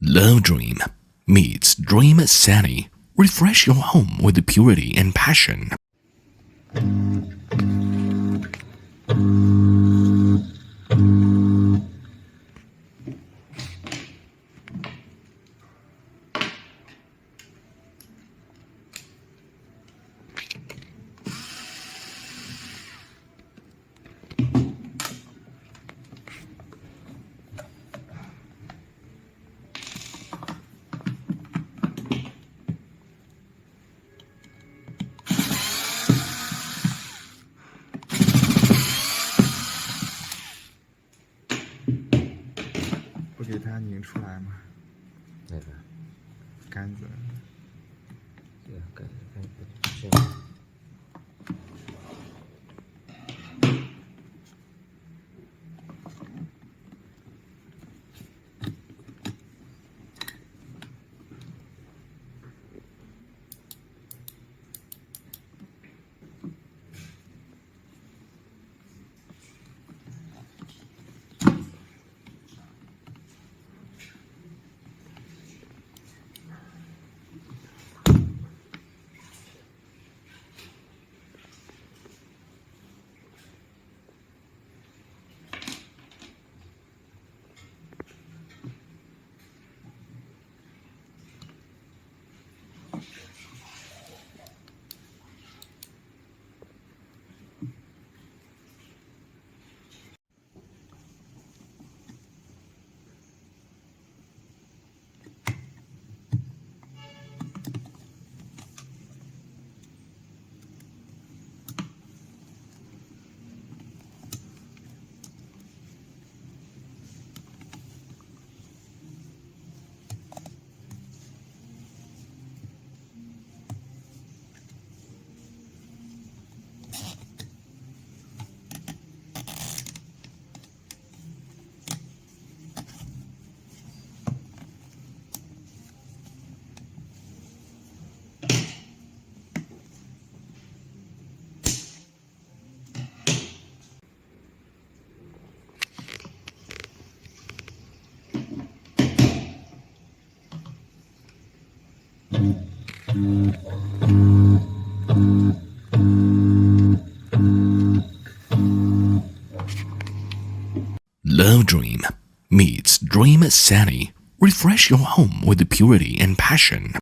Love Dream meets Dream City. Refresh your home with purity and passion. 不给它拧出来吗？哪个？杆子。这个杆子这样。Love Dream meets Dream City. Refresh your home with purity and passion.